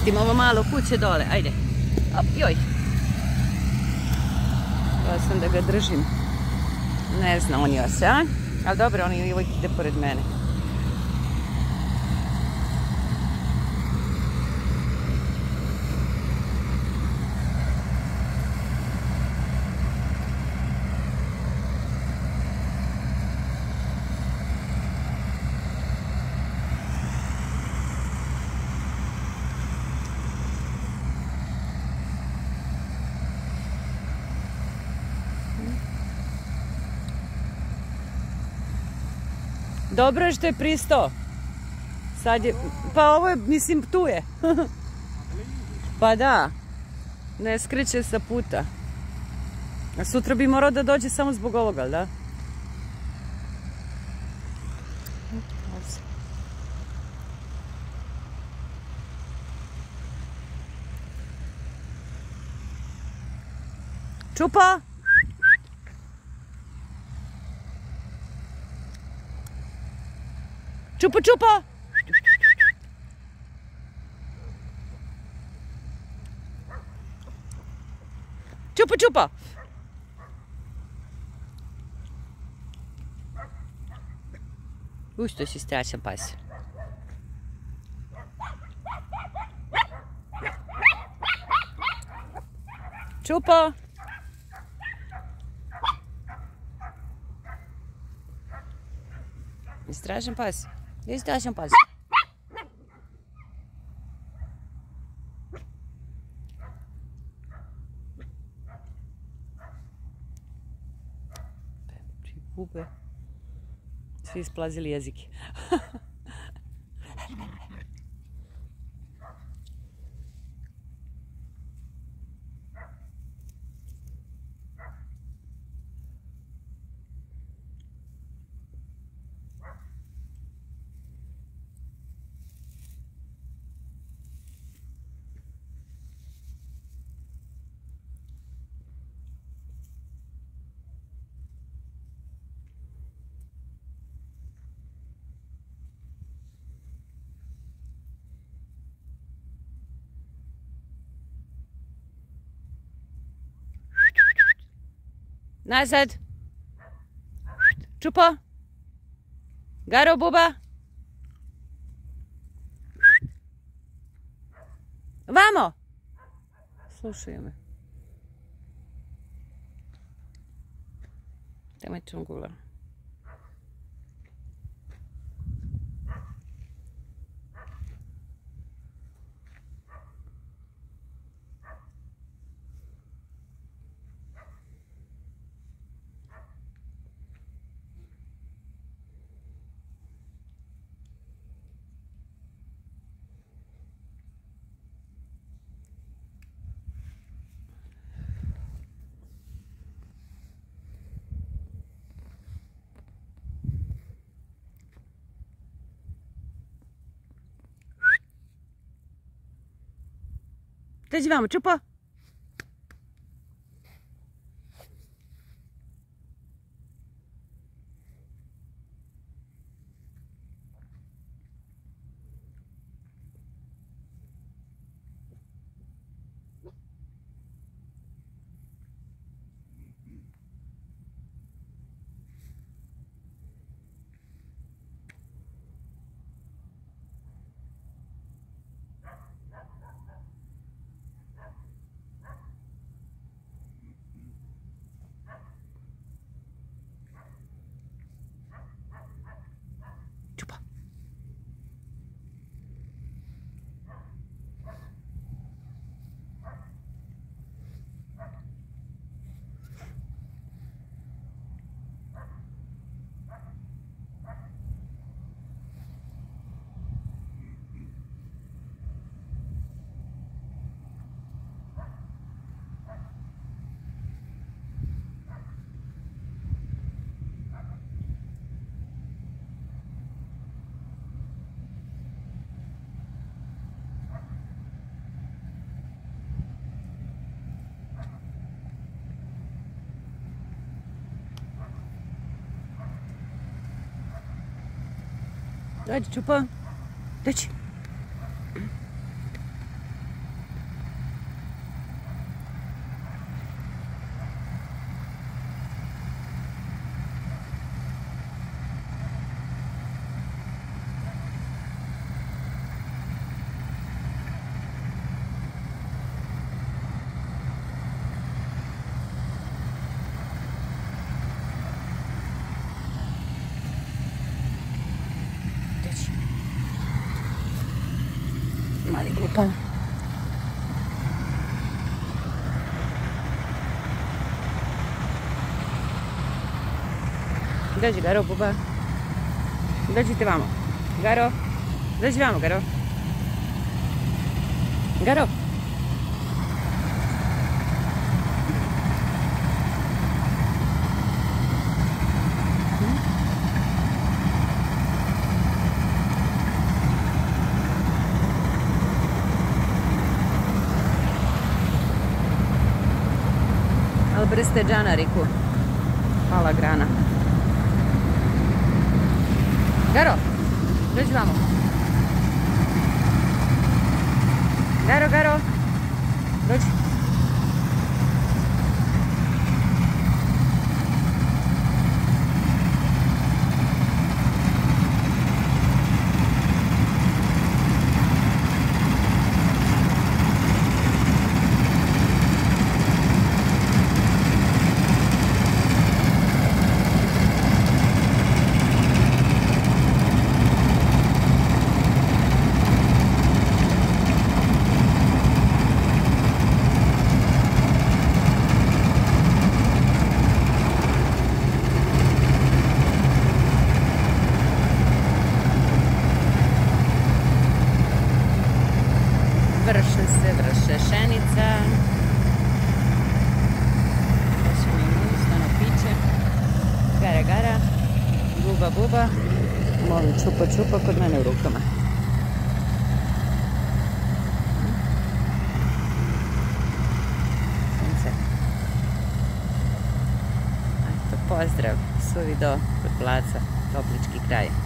Pustim ovo malo kuće dole, ajde. Op, joj. Ja sam da ga držim. Ne zna on još, a? Ali dobro, on uvijek ide pored mene. Dobro je što je pristao. Sad je, pa ovo je, mislim, tu je. Pa da. Ne skreće sa puta. A sutra bi morao da dođe samo zbog ovoga, da? Čupa! Čupa, čupa! Čupa, čupa! Što si strašan pas. Čupa! Strašan pas. Gdje je strašan pas? Bube. Svi isplazili jezike. Nazad. Čupa. Garo, buba. Vamo. Slušaj me. Temaj čungula. Dođi vamo, čupa. Čupa. Dođi, čupa. Dođi. Lijepa. Dođi Garo, buba. Dođite vamo. Garo. Dođi vamo, Garo. Garo. Ali brste džanariku. Hvala grana. Garo, dođi vamo. Garo, Garo. Dođi. Vrše šenica. Vrše mi ustano piće. Gara, gara. Buba, buba. Molim čupa, čupa kod mene u rukama. Sunce. Eto, pozdrav. Suvi do kod placa. Toplički kraj.